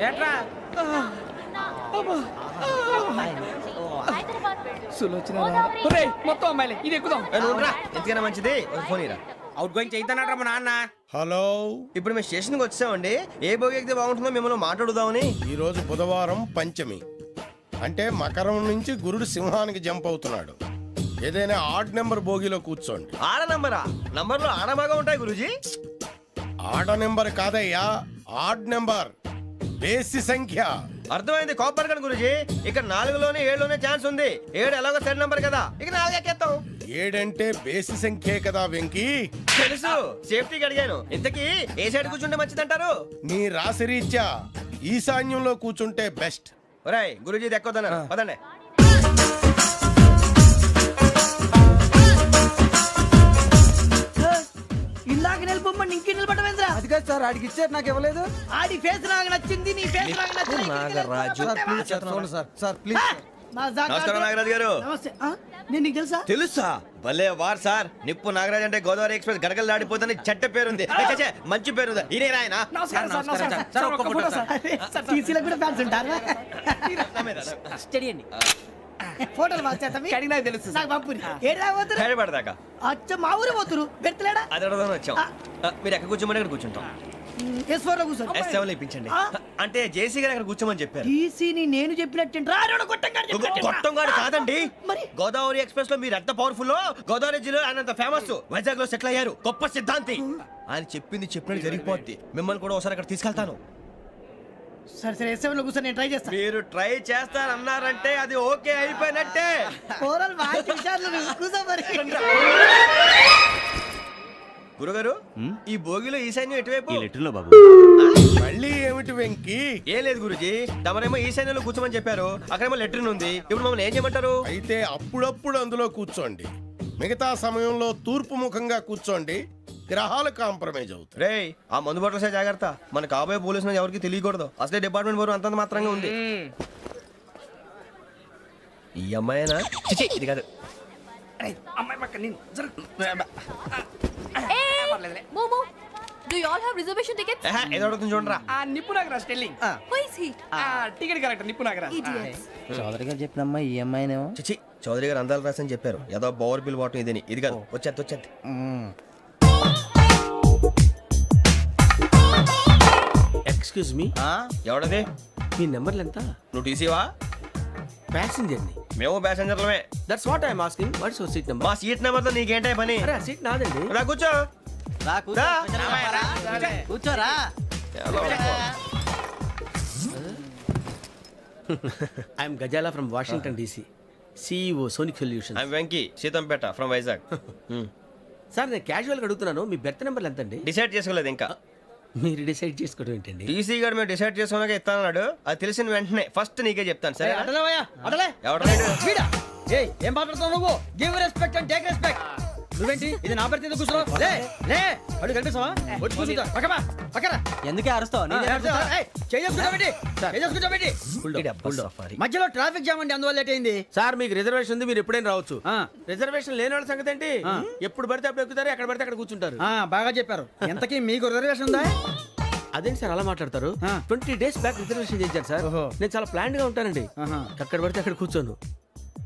ఏట్రా మొత్తం అమ్మాయిలే ఇది ఎక్కుదాం. ఎందుకైనా మంచిది ఫోన్ ఇరా. అవుట్ గోయింగ్ చేద్దానట్రా మా నాన్న. హలో, ఇప్పుడు మేము స్టేషన్కి వచ్చామండి. ఏ బోగి ఎక్కితే బాగుంటుందో మిమ్మల్ని మాట్లాడుదామని. ఈరోజు బుధవారం పంచమి, అంటే మకరం నుంచి గురుడు సింహానికి జంప్ అవుతున్నాడు. ఏదైనా ఆడ్ నెంబర్ బోగిలో కూర్చోండి. ఆడ నంబరా? నంబర్లో ఆడ బాగా ఉంటాయి గురూజీ. ఆడ నెంబర్ కాదయ్యా, ఆడ్ నెంబర్, బేసి సంఖ్య. అర్థమైంది, కాపర్ కానీ గురూజీ. ఇక్కడ 4లోనే 7లోనే ఛాన్స్ ఉంది. 7 ఎలాగో సెడ్ నంబర్ కదా, ఇక 4 ఎక్కేస్తాం. 7 అంటే బేసి సంఖ్యే కదా వెంకీ. తెలుసు, సేఫ్టీకి అడిగాను. ఇంతకీ ఏ సైడ్ కూర్చుంటే మంచిదంటారు? నీ రాశి రీత్యా ఈశాన్యంలో కూర్చుంటే బెస్ట్. ఒరేయ్ గురూజీ దెక్కొద్దన్నారు, పదండి. ఇందాక నిలబొమ్మని ఇంకే నిలబడమేంద్రా? అది కాదు సార్, ఆడికి ఇచ్చారు నాకు ఇవ్వలేదు. ఆడి ఫేస్ నాకు నచ్చింది, నీ ఫేస్ నాకు నచ్చింది. Nagaraju sir please. నమస్కారం నాగరాజు గారు. నమస్తే. నేను నీకు తెలుసా? తెలుసా? భలే వార్ సార్. నిప్పు నాగరాజ్ అంటే గోదావరి ఎక్స్ప్రెస్ గడగలు దాడిపోతుంది చెట్ట పేరుంది. మంచి పేరుంది. ఇదే ఆయన. టీసీలో కూడా ఫ్యాన్స్ ఉంటారా? స్టడీ అండి. ఫోటోలు అడిగినా తెలుసు. నాకు పంపుని. ఏడా పోతురు? హైదరాబాద్ అచ్చ మా ఊరు పోతురు. పెడతలేడా? అది అడగదామని వచ్చాం. మీరు ఎక్కడ కూర్చోమని అక్కడ కూర్చుంటాం. S4 లో కూర్చో. S7 లో ఇప్పించండి. అంటే జేసీ గారు అక్కడ కూర్చోమని చెప్పారు. టీసీని నేను చెప్పినట్టు గొట్టంగాడు కాదండి. మరి గోదావరి ఎక్స్ప్రెస్ లో మీరు ఎంత పవర్ఫుల్. గోదావరి జిల్లా ఆయన ఫేమస్. వైజాగ్ లో సెటిల్ అయ్యారు. గొప్ప సిద్ధాంతి. ఆయన చెప్పింది చెప్పినట్టు జరిగిపోద్ది. మిమ్మల్ని కూడా ఒకసారి అక్కడ తీసుకెళ్తాను. సరే సరే, S7 లో కూర్చొని నేను ట్రై చేస్తాను. మీరు ట్రై చేస్తారన్నారంటే అది ఓకే అయిపోయినట్టే. ఓవరాల్ బాగా విషయాలు కూర్చో మరి. గురుగారు, ఈ భోగిలో ఈశాన్యం ఎటువైపు? బాబు మళ్ళీ ఏమిటి వెంకీ? ఏం లేదు గురుజీ, తమరేమో ఈశాన్యంలో కూర్చోమని చెప్పారు. అక్కడేమో లెట్రిన్ ఉంది. ఇప్పుడు మమ్మల్ని ఏం చేయమంటారు? అయితే అప్పుడప్పుడు అందులో కూర్చోండి. మిగతా సమయంలో తూర్పు ముఖంగా కూర్చోండి. గ్రహాలు కాంప్రమైజ్ అవుతాయి. రేయ్, ఆ మందు బాటలసే జాగ్రత్త. మన కాబోయే పోలీసులు ఎవరికి తెలియకూడదు. అసలే డిపార్ట్మెంట్ బోరు అంతంత మాత్రంగా ఉంది. ఈ అమ్మాయినా? చిచి, ఇది కాదు. అమ్మాయి పక్క నేను Momo, do you all have reservation tickets? ఏదో అడుగుతుంది చూడరా. ఆ నిప్పు Nagaraj telling. Who is he? Ticket correct నిప్పు నాగరాజ్. Idiots. చౌదరి గారు చెప్పినమ్మా ఈ అమ్మాయినేమో. చిచి, చౌదరి గారు అందాలు రాసని చెప్పారు. ఏదో బోర్ బిల్ వాటం ఇదని. ఇది కాదు, వచ్చేది. Excuse me, ఎవడది? మీ నెంబర్లు ఎంత? నువ్వు టీసీవా? ప్యాసింజర్ ని. మేము ప్యాసెంజర్లమే. That's what I'm asking. What's your seat number? మా సీట్ నెంబర్ తో నీకేంటే పని? అరే సీట్ నాదండి. రా కూర్చో. కూర్చోరా. I'm Ghazala from Washington DC, CEO Sonic solution. I'm Venky, Seethampeta from Vizag. Sir నేను క్యాజువల్గా అడుగుతున్నాను, మీ బెర్త్ నెంబర్లు ఎంత అండి? డిసైడ్ చేసుకోలేదు ఇంకా. మీరు డిసైడ్ చేసుకోవడం ఏంటండి? టీసీ గారు మేము డిసైడ్ చేసుకున్నాక ఇస్తానన్నాడు. అది తెలిసిన వెంటనే ఫస్ట్ నీకే చెప్తాను. సరే అడలే ఎవడ? ఏం మాట్లాడుతున్నావు నువ్వు? Give respect and take respect. నువ్వేంటి ఇది నా పరిస్థితి కూర్చున్నావు? లే అడుగు కనిపిస్తావా? వచ్చి కూర్చుంటా. పక్కరా. ఎందుకే అరుస్తావు? మధ్యలో ట్రాఫిక్ జామ్ అండి, అందువల్ల లేట్ అయింది. సార్ మీకు రిజర్వేషన్ ఉంది, మీరు ఎప్పుడైనా రావచ్చు. రిజర్వేషన్ లేని వాళ్ళ సంగతి ఏంటి? ఎప్పుడు పడితే అప్పుడు ఎక్కుతారు, ఎక్కడ పడితే అక్కడ కూర్చుంటారు. బాగా చెప్పారు. ఎంతకీ మీకు రిజర్వేషన్ ఉందా? అదేంటి సార్ అలా మాట్లాడతారు? 20 days బ్యాక్ రిజర్వేషన్ చేశారు సార్. నేను చాలా ప్లాన్డ్ గా ఉంటానండి. అక్కడ పడితే అక్కడ కూర్చోను.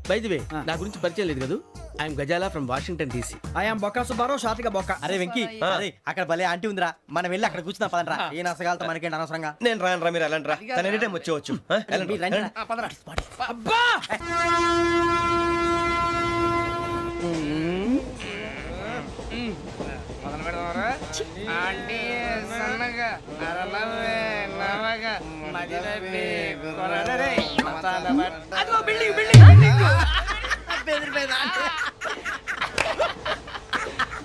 బై ది వే, నా గురించి పరిచయం లేదు కదా. I'm Ghazala from Washington DC. I'm Bokka Subbarao, షార్ట్గా బొక్క. అరే వెంకీ, అక్కడ భలే ఆంటీ ఉందిరా, మనం వెళ్ళి అక్కడ కూర్చున్నా పదనరా. ఏ నసగాలతో మనకేంటి అనవసరంగా. నేను రాను రా, మీరు వెళ్ళండి రా. తన ఎనీ టైం వచ్చేవచ్చు. అబ్బా ఆంటీ సన్నగా అరలవే నవగా మదిరపి కొరడరే మతాల బట్ట. అదిగో బిల్డింగ్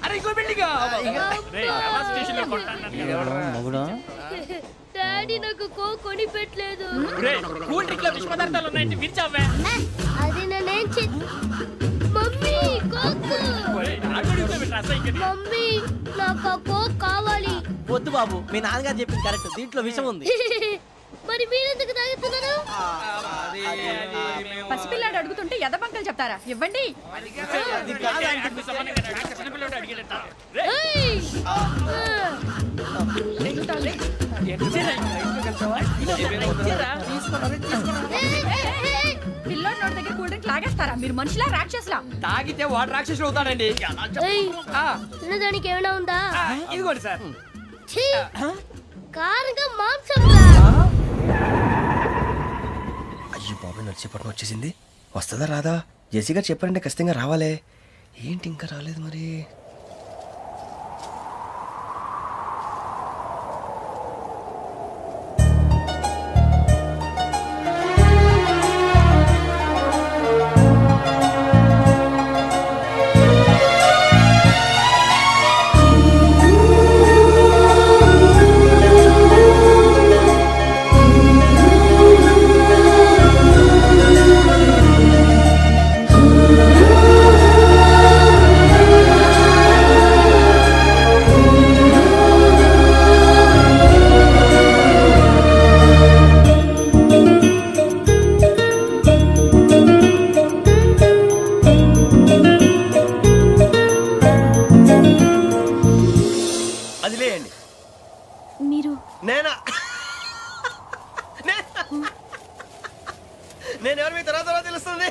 అరే ఇంకో బిల్డింగ్. డాడీ నాకు కోక్ కొని పెట్టలేదు. కూల్ డ్రింక్ లో విష పదార్థాలు ఉన్నాయంటే విరిచావే. అది నేనేం మమ్మీ కోక్. మమ్మీ నాకు ఆ కోక్ కావాలి. వద్దు బాబు, మీ నాన్నగారు చెప్పింది కరెక్ట్, దీంట్లో విషయం ఉంది. మరి మీరెందుకు తాగుతున్నారు? పసిపిల్లాడు అడుగుతుంటే ఎదబంకలు చెప్తారా? ఇవ్వండి. పిల్లోడి నోటి దగ్గర కూల్ డ్రింక్ లాగేస్తారా మీరు మనుషులా రాక్షసులా? తాగితే వాడు రాక్షసుడు అవుతాడండి ఆ, తినడానికి ఏమైనా ఉందా? ఆ, ఇదిగోండి సార్. ఛీ! కారంగా మాంసం అయ్యి బాబు నడిచేపట్నం వచ్చేసింది. వస్తుందా రాదా? జెసి గారు చెప్పారంటే ఖచ్చితంగా రావాలే. ఏంటి ఇంకా రాలేదు మరి? అది లేయండి. మీరు నేనా? నేను ఎవరు మీ తర్వాత తెలుస్తుంది.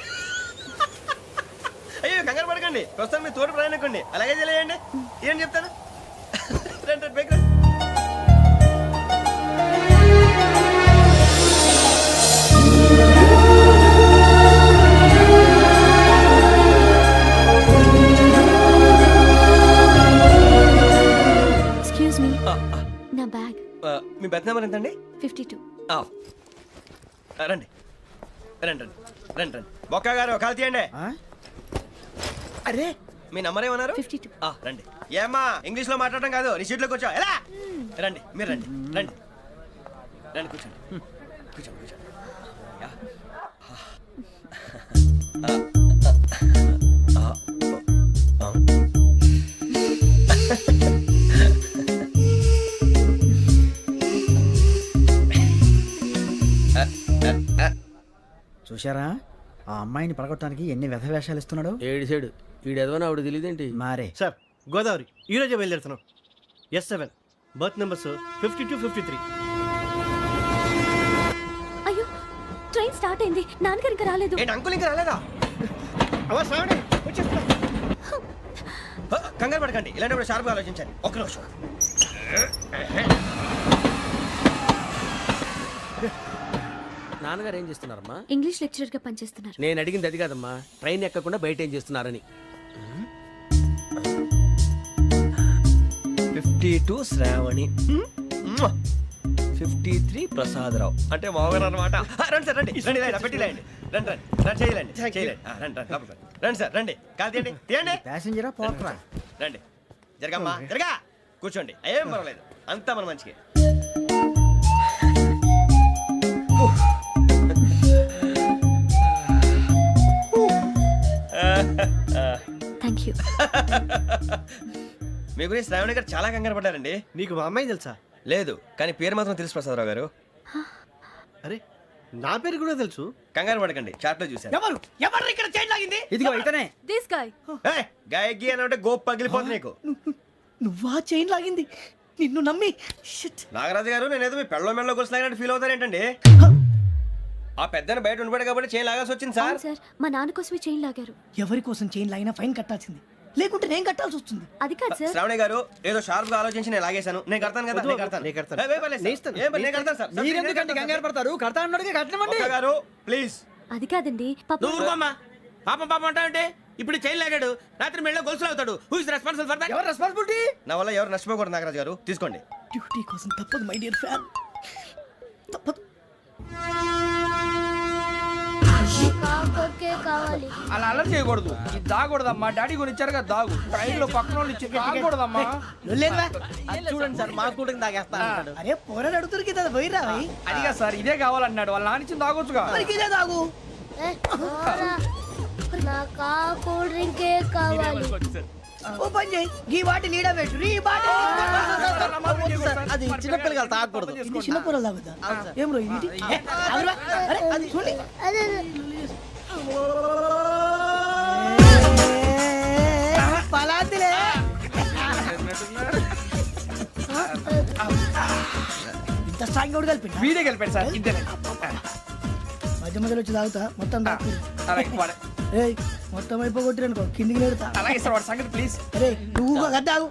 అయ్యో కంగారు పడకండి, ప్రస్తుతం మీ తోటి ప్రయాణకండి. అలాగే తెలియండి. ఏం చెప్తాను. రండి రండి, బైక్ రండి. ఎక్స్క్యూజ్ మీ, నా బ్యాగ్ మీ బెత్ నెంబర్ ఎంతండి? 52. రండి రండి రండి రండి రండి. బొక్క గారు కాల్ తీయండి. అరే మీ నంబర్ ఏమన్నారు? 52. రండి. ఏమ్మా ఇంగ్లీష్ లో మాట్లాడడం కాదు, నీ సీట్లో కూర్చో. ఎలా రండి, మీరు రండి రండి రండి, కూర్చోండి కూర్చోండి కూర్చోండి. యా. చూశారా ఆ అమ్మాయిని పడగొట్టడానికి ఎన్ని వ్యధ వేషాలు ఇస్తున్నాడు. ఏడు సైడు ఈడెదవని ఆవిడ తెలియదేంటి? మారే సార్ గోదావరి ఈరోజే బయలుదేరుతున్నాం. S7 berth numbers 52, 53. అయ్యో, ట్రైన్ స్టార్ట్ అయింది. నాన్నగారు ఇంకా రాలేదు. ఏంటి అంకుల్ ఇంకా రాలేదా? కంగారు పడకండి, ఇలాంటప్పుడు షార్ప్గా ఆలోచించండి. ఒక్క నిమిషం. నాన్నగారు ఏం చేస్తున్నారమ్మా? ఇంగ్లీష్ లెక్చరర్ గా పనిచేస్తున్నారు. నేను అడిగింది అది కాదమ్మా, ట్రైన్ ఎక్కకుండా బయట ఏం చేస్తున్నారని. 52 శ్రావణి, 53 ప్రసాదరావు అంటే మామగారు అనమాట. రండి సార్ రండి రండి, ఇలా పెట్టి లేండి. రండి రండి రండి, చేయలేండి చేయలేండి. రండి రండి లోపలికి రండి. రండి సార్ రండి, కాలు తీయండి తీయండి. ప్యాసింజరా పోట్రా. రండి జరగమ్మా జరగా, కూర్చోండి. ఏం పర్వాలేదు, అంతా మన మంచిగా. Thank you. మీ గురించి శ్రావణి గారు చాలా కంగారు పడ్డారండి. నీకు మా అమ్మాయి తెలుసా? లేదు, కానీ పేరు మాత్రం తెలుసు ప్రసాదరావు గారు. అరే నా పేరు కూడా తెలుసు. కంగారు పడకండి, చాట్లో చూశాను. ఎవరు ఎవరు ఇక్కడ చైన్ లాగింది? ఇదిగో ఇతనే. This guy. గాయకి అని అంటే గోప్ పగిలిపోతుంది నీకు. నువ్వా చైన్ లాగింది? నిన్ను నమ్మి నాగరాజు గారు, నేనేదో మీ పెళ్ళ మెళ్ళ గురిసిలాగినట్టు ఫీల్ అవుతారేంటండి? ఆ పెద్దని బయట ఉండిపోయాడు కాబట్టి చైన్ లాగాల్సి వచ్చింది సార్. సార్, మా నాన్న కోసమే చైన్ లాగారు. ఎవరి కోసం చైన్ లాగినా ఫైన్ కట్టాల్సింది, లేకుంటే నేను కట్టాల్సి వస్తుంది. అది కాదు సార్. శ్రావణి గారు ఏదో షార్ప్ గా ఆలోచించి నేను లాగేశాను. నేను కడతాను కదా, నేను కడతాను. నేను కడతాను. ఏ, పర్లేదు సార్. ఏం పర్లేదు, నేను కడతాను సార్. మీరెందుకంటే కంగారు పడతారు? కడతా అన్నాడుగా కట్టమండి. ఒక్క గారు ప్లీజ్. అది కాదండి, పాపం. నువ్వు ఊరుకోమ్మా. పాపం పాపం అంటావంటే ఇప్పుడు చైన్ లాగాడు, రాత్రి మెళ్ళ గొలుసులు అవుతాడు. Who is responsible for that? ఎవరు రెస్పాన్సిబిలిటీ? నా వల్ల ఎవరు నష్టపోకూడదు నాగరాజు గారు, తీసుకోండి. డ్యూటీ కోసం తప్పదు మై డియర్ ఫ్యాన్, తప్పదు. కావాలి. అలా అలర్ట్ చేయకూడదు. ఇది దాగకూడదమ్మా. డాడీ కొని ఇచ్చారు కదా దాగు. ట్రైన్ లో పక్కన వాళ్ళు ఇచ్చి దాగకూడదమ్మా. చూడండి సార్, మా కూడా తాగేస్తా అంటాడు. అరే పోరాడు అడుగుతారు కదా పోయిరా. అదిగా సార్, ఇదే కావాలన్నాడు. వాళ్ళ నానిచ్చింది తాగొచ్చుగా. ఇదే తాగు. నాకు కూల్ డ్రింకే కావాలి. ఓ పని చేయి, ఈ బాటి లీడ పెట్టు. ఈ బాటి అది చిన్నపిల్లలు తాగకూడదు. చిన్నపూరలు తాగుతా. ఏం రో ఇది? అరే అది చూడండి. పలాతిలే. ఇంత స్ట్రాంగ్ కూడా కలిపి వీడే గెలిపాడు సార్ ఇద్దరే మధ్య మధ్యలో వచ్చి తాగుతా మొత్తం తాకు అలాగే వాడు- ఏయ్ మొత్తం అయిపోగొట్టిరనుకో కిందికి నేడుతా అలాగే సార్ వాడు సంగతి ప్లీజ్. అరే నువ్వు కద్దాగు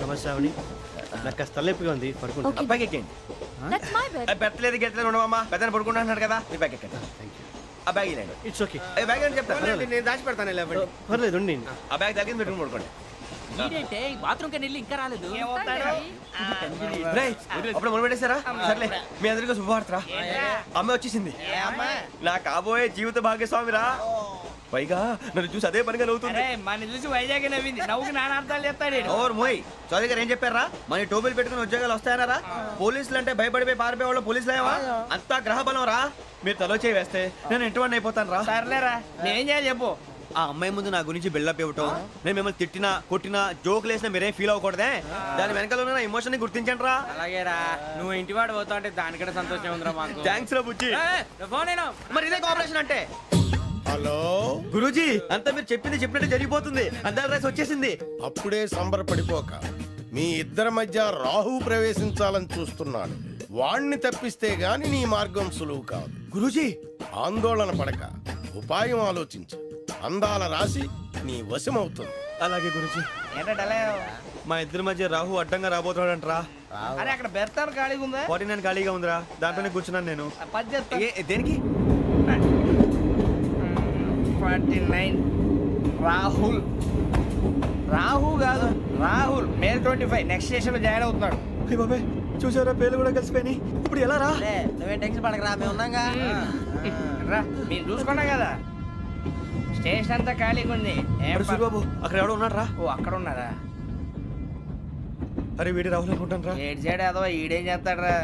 నమస్తే ఆవిడ నాకు కాస్త తలెప్పిగా ఉంది పడుకుంటా అబ్బాయికి ఎక్కండి That's my bed. పెట్టలేదు గెట్టలేదు ఉండవమ్మా పెద్దని పడుకుంటున్నాడు కదా మీ బ్యాగ్ ఎక్కండి ఆ బ్యాగ్ ఇలాండి ఇట్స్ ఓకే ఏ బ్యాగ్ అని చెప్తాను నేను దాచి పెడతాను లేవండి. పర్లేదు ఉండి ఆ బ్యాగ్ తగ్గింది పెట్టుకుని పడుకోండి రేయ్, అప్పుడు మొదలు పెట్టేశారా సర్లే మీ అందరికీ శుభవార్తరా అమ్మ వచ్చేసింది నా కాబోయే జీవిత భాగ్యస్వామిరా పైగా నన్ను చూసి అదే పనిగా నవ్వుతుంది అరే మన చూసి వైజాగ్ నవ్వింది నవ్వుకి నాన్న అర్థాలు చెప్తాడు ఈడు. ఓర్ మోయ్ చౌదరి గారు ఏం చెప్పారా మన టోబీలు పెట్టుకుని ఉద్యోగాలు వస్తాయనరా పోలీసులు అంటే భయపడిపోయి పారిపోయే వాళ్ళు పోలీసులు ఏవా అంతా గ్రహ బలం రా మీరు తలో చేయి వేస్తే నేను ఇంటివాడిని అయిపోతాను రా సర్లేరా నేనేం చేయాలి చెప్పు. ఆ అమ్మాయి ముందు నా గురించి బిల్డప్ ఇవ్వటం నేను మిమ్మల్ని తిట్టినా కొట్టినా జోకులు వేసినా మీరేం ఫీల్ అవ్వకూడదే దాని వెనకాల ఉన్న ఎమోషన్ ని గుర్తించండి రా అలాగేరా నువ్వు ఇంటివాడు పోతా అంటే దానికంటే సంతోషం ఉందిరా మాకు. థ్యాంక్స్ రా బుజ్జి ఫోన్ అయినా మరి ఇదే కోఆపరేషన్ అంటే హలో, గురూజీ అంతా మీరు చెప్పింది చెప్పినట్టు జరిగిపోతుంది అందాల రైస్ వచ్చేసింది అప్పుడే సంబరపడిపోక మీ ఇద్దరి మధ్య రాహు ప్రవేశించాలని చూస్తున్నాడు. వాణ్ణి తప్పిస్తే గాని నీ మార్గం సులువు కాదు. గురూజీ ఆందోళన పడక ఉపాయం ఆలోచించు. అందాల రాశి నీ వశమవుతుంది. అలాగే గురూజీ ఏంటంటే మా ఇద్దరి మధ్య రాహు అడ్డంగా రాబోతున్నాడంటరా అరే అక్కడ బెర్తాను ఖాళీగా ఉందా 49 ఖాళీగా ఉందిరా దాంట్లోనే కూర్చున్నాను నేను పది చెప్తా. దేనికి 49 రాహుల్ రాహు కాదు రాహుల్ మే 25 నెక్స్ట్ స్టేషన్ లో జాయిన్ అవుతున్నాడు. అయ్య బాబాయ్ చూసారా పేర్లు కూడా కలిసిపోయినాయి ఇప్పుడు ఎలా రా నువ్వేం టెన్షన్ పడకరా మేము ఉన్నాగా రా మీరు చూసుకున్నా కదా స్టేషన్ అంతా ఖాళీగా ఉంది ఏం అరే సూరిబాబు అక్కడ ఎవడో ఉన్నాడు రా ఓ అక్కడ ఉన్నారా అరే వీడి రాహుల్ అనుకుంటాను రా ఏడు సైడ్ ఏదో ఈడేం చేస్తాడరా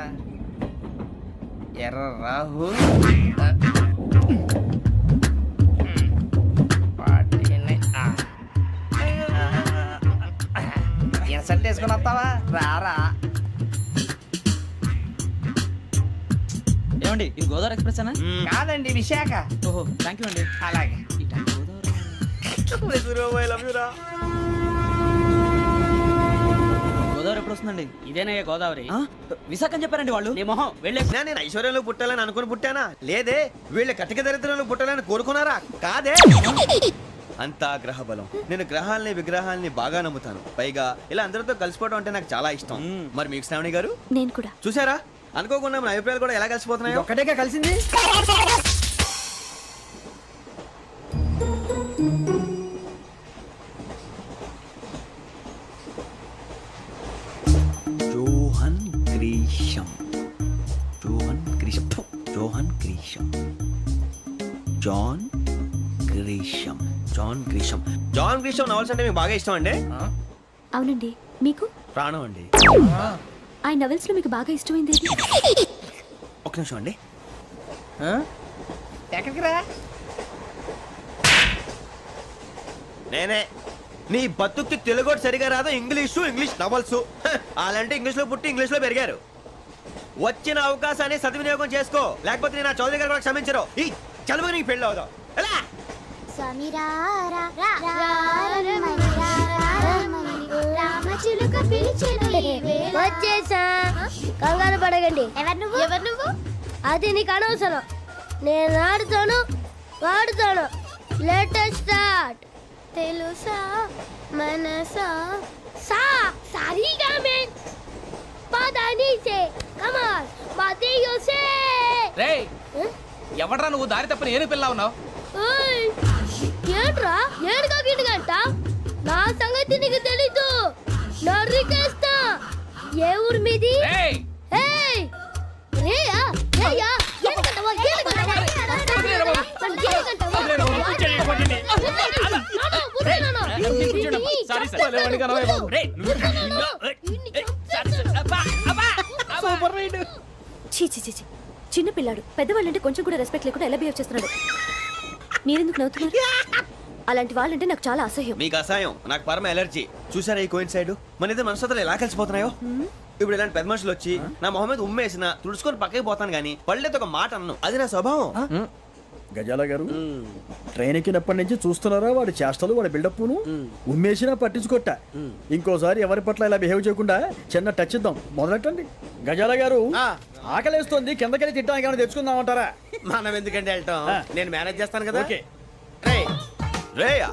ఎర్ర రాహు ఇన్సల్ట్ వేసుకుని వస్తావా రారా ఏమండి ఇది గోదావరి ఎక్స్ప్రెస్ అనా కాదండి విశాఖ ఓహో థ్యాంక్ యూ అండి అలాగే సూరిబాబు ఐ లవ్ యు రా గోదావరి ఎప్పుడు వస్తుందండి ఇదేనయ్య గోదావరి విశాఖ అని చెప్పారండి వాళ్ళు నీ మొహం వెళ్ళే నేను ఐశ్వర్యంలో పుట్టాలని అనుకుని పుట్టానా లేదే వీళ్ళ కటిక దరిద్రంలో పుట్టాలని కోరుకున్నారా కాదే అంతా గ్రహ బలం నేను గ్రహాలని విగ్రహాలని బాగా నమ్ముతాను పైగా ఇలా అందరితో కలిసిపోవడం అంటే నాకు చాలా ఇష్టం మరి మీకు శ్రావణి గారు నేను కూడా చూసారా అనుకోకుండా మన అభిప్రాయాలు కూడా ఎలా కలిసిపోతున్నాయో ఒక్కటేగా కలిసింది Johan Grisham Johan Grisham Johan Grisham John Grisham John Grisham John Grisham novels అంటే మీకు బాగా ఇష్టం అండి అవునండి మీకు ప్రాణం అండి ఆ నవెల్స్ లో మీకు బాగా ఇష్టమైంది ఏది? ఒక నిమిషం అండి ఎక్కడికి రా నేనే నీ బతుక్కి తెలుగు సరిగా రాదు ఇంగ్లీష్ నవల్స్ అలాంటి ఇంగ్లీష్ లో పుట్టి ఇంగ్లీష్ లో పెరిగారు వచ్చిన అవకాశాన్ని సద్వినియోగం చేసుకో లేకపోతే నేను నా చౌదరి గారు కూడా క్షమించరు ఈ చదువు నీకు పెళ్ళి అవుదాం ఎలా వచ్చేసా కంగారు పడగండి ఎవరు నువ్వు అది నీకు అనవసరం నేను ఆడుతాను వాడుతాను లేటెస్ట్ స్టార్ట్ తెలుసా మనసా సా సారీగా మెన్ పదని సే కమాన్ మదియో సే రేయ్ ఎవడ్రా నువ్వు దారి తప్పని ఏను పిల్ల ఉన్నావు ఓయ్ ఏంట్రా ఏడుగా గిడుగంట నా సంగతి నీకు తెలీదు నరికేస్తా ఏ ఊరు మీది రేయ్ ఏయ్ రేయా రేయా ఎందుకంటవా చీ చీ చీ చీ. చిన్న పిల్లాడు పెద్దవాళ్ళంటే కొంచెం కూడా రెస్పెక్ట్ లేకుండా ఎలా బిహేవ్ చేస్తున్నాడు మీరెందుకు నవ్వుతున్నారు అలాంటి వాళ్ళంటే నాకు చాలా అసహ్యం మీకు అసహాయం నాకు పరమ ఎలర్జీ చూసారా ఈ కోయిన్ సైడ్ మన ఇద్దరు మనసులు ఎలా కలిసిపోతున్నాయో ఇప్పుడు ఇలాంటి పెద్ద మనుషులు వచ్చి నా మొహం మీద ఉమ్మేసిన తుడుచుకొని పక్కకి పోతాను కానీ పళ్ళేతో ఒక మాట అన్ను అది నా స్వభావం గజాల గారు ట్రైన్ ఎక్కినప్పటి నుంచి చూస్తున్నారా వాడి చేష్టలు వాడి బిల్డప్ను ఉమ్మేసినా పట్టించుకోట ఇంకోసారి ఎవరి పట్ల ఇలా బిహేవ్ చేయకుండా చిన్న టచ్ ఇద్దాం మొదలెట్టండి గజాల గారు ఆకలేస్తోంది కిందకెళ్ళి తిట్టడానికి ఏమైనా తెచ్చుకుందామంటారా మనం ఎందుకంటే వెళ్ళటం నేను మేనేజ్ చేస్తాను కదా. ఓకే రేయా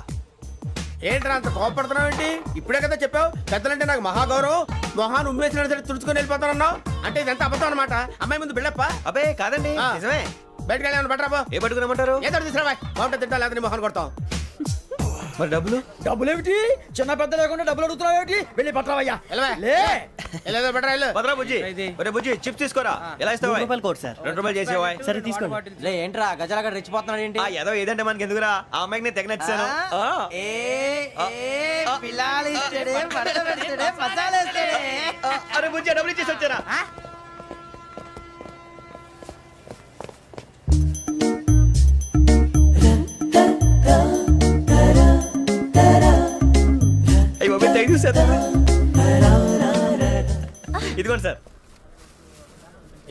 ఏంట్రా అంత కోపడుతున్నావు ఏంటి? ఇప్పుడే కదా చెప్పావు పెద్దలంటే నాకు మహాగౌరవం, మొహాన్ని ఉమ్మేసిన సరే తుడుచుకొని వెళ్ళిపోతానన్నావు. అంటే ఇదంతా అబద్ధం అనమాట. అమ్మాయి ముందు బిల్డప్ప. అబే కాదండి ఆ. నిజమే. బయటకు వెళ్ళాను బట్రాబో. ఏ పట్టుకురమ్మంటారు? ఏదో తీసుకురా బాగుంటుంది తింటా లేదా మొహాన్ని కొడతాం. మరి డబ్బులు? డబ్బులు ఏమిటి చిన్న పెద్ద లేకుండా డబ్బులు అడుగుతున్నావు ఏమిటి వెళ్ళి పట్టరావయ్యా వెళ్ళవా? లే వెళ్ళేదో బట్రా వెళ్ళు. భద్రా బుజ్జి ఒరే బుజ్జి చిప్స్ తీసుకోరా. ఎలా ఇస్తావా? రూపాయలు కోట్ సార్. 2 రూపాయలు చేసేవా? సరే తీసుకోండి. లే ఏంట్రా గజాల గడ రెచ్చిపోతున్నాడు ఏంటి? ఆ ఏదో ఏదంటే మనకి ఎందుకురా, ఆ అమ్మాయికి నేను తెగ నచ్చాను. అరే బుజ్జి డబ్బులు ఇచ్చేసి వచ్చారా? అయ్యి బాబు థ్యాంక్ యూ సార్. ఇదిగోండి సార్.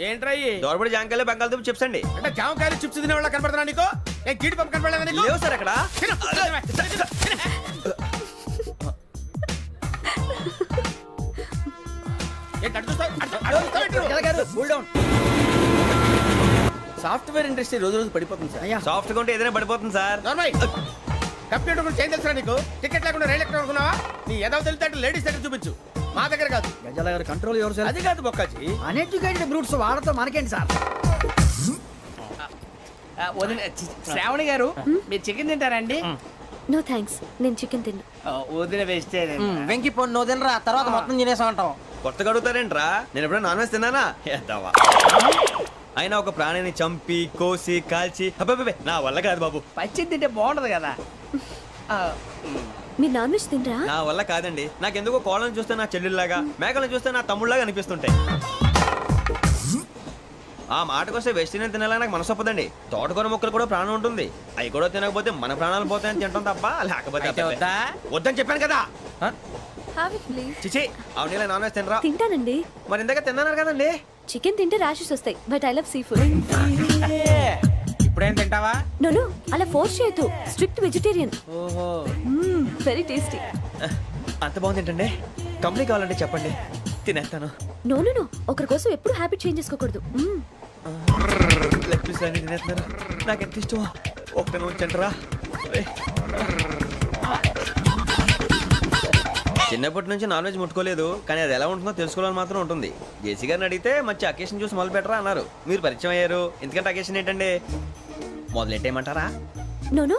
ఏంట్రా ఇయి? దోరబడి జాంకాయలు బంగాళదుంప చిప్స్ అండి. అంటే జామకాయలు చిప్స్ తినే వాళ్ళ కనపడుతున్నా నీకు? నేను జీడి పంపు కనపడలేదా నీకు? లేవు సార్ అక్కడ. తిను. ఏంటి అటు చూస్తావు? అటు చూస్తావు ఏంటి నువ్వు? గజాల గారు కూల్ డౌన్ సాఫ్ట్వేర్ ఇండస్ట్రీ రోజు రోజు పడిపోతుంది సార్. అయ్యా సాఫ్ట్ గా ఉంటే ఏదైనా పడిపోతుంది సార్. నార్మల్ కంప్యూటర్ గురించి ఏం తెలుసా నీకు? టికెట్ లేకుండా రైలు ఎక్కడ అనుకున్నావా? నీ ఏదో తెలితే లేడీస్ దగ్గర చూపించు, మా దగ్గర కాదు. గజాల గారు కంట్రోల్ ఎవరు సార్ అది కాదు బొక్కాజీ. అన్ఎడ్యుకేటెడ్ బ్రూట్స్ వాడతో మనకేంటి సార్ శ్రావణి గారు మీరు చికెన్ తింటారండి? నో థ్యాంక్స్ నేను చికెన్ తిన్నా. వదిన వేస్తే వెంకి పొన్ను నువ్వు తినరా తర్వాత మొత్తం తినేసా ఉంటాం. కొత్తగా అడుగుతారేంట్రా? నేను ఎప్పుడైనా నాన్ వెజ్ తిన్నానా? ఎద్దావా. అయినా ఒక ప్రాణిని చంపి కోసి కాల్చి అబ్బబ్బే నా వల్ల కాదు బాబు. పచ్చి తింటే బాగుంటది కదా. మీరు నాన్ వెజ్ తినరా? నా వల్ల కాదండి. నాకెందుకో కోళ్ళని చూస్తే నా చెల్లెల్లాగా, మేకలను చూస్తే నా తమ్ముళ్ళలాగా అనిపిస్తుంటాయి. ఆ మాటకొస్తే వెస్టిరియన్ తినాలని నాకు మనసు ఒప్పదండి. తోటకూర మొక్కలు కూడా ప్రాణం ఉంటుంది. అవి కూడా తినకపోతే మన ప్రాణాలు పోతాయని తింటాం తప్ప లేకపోతే అబ్బబ్బే. వద్దని చెప్పాను కదా. చిచి అవునీ నాన్ వెజ్ తినరా? తింటానండి. మరి ఇందాక తిన్నాను కదండి. చికెన్ తింటే ర్యాషెస్ వస్తాయి but I love sea food. ఇప్పుడేం తింటావా? నో అలా ఫోర్స్ చేయొద్దు. Strict vegetarian. ఓహో వెరీ టేస్టీ. అంత బాగుంది ఏంటండి? కంప్లీట్ కావాలంటే చెప్పండి తినేస్తాను. నో ఒకరి కోసం ఎప్పుడు హ్యాబిట్ చేంజ్ చేసుకోకూడదు. లెగ్ పీస్ అన్ని తినేస్తున్నారు. నాకు ఎంత ఇష్టం. ఒకటే ఉంచండిరా. చిన్నప్పటి నుంచి నాన్ వెజ్ ముట్టుకోలేదు, కానీ అది ఎలా ఉంటుందో తెలుసుకోవాలని మాత్రం ఉంటుంది. జేసీ గారిని అడిగితే మంచి అకేషన్ చూసి మొదలు పెట్టరా అన్నారు. మీరు పరిచయం అయ్యారు. ఎందుకంటే అకేషన్ ఏంటండి? మొదలెట్టేయమంటారా? నో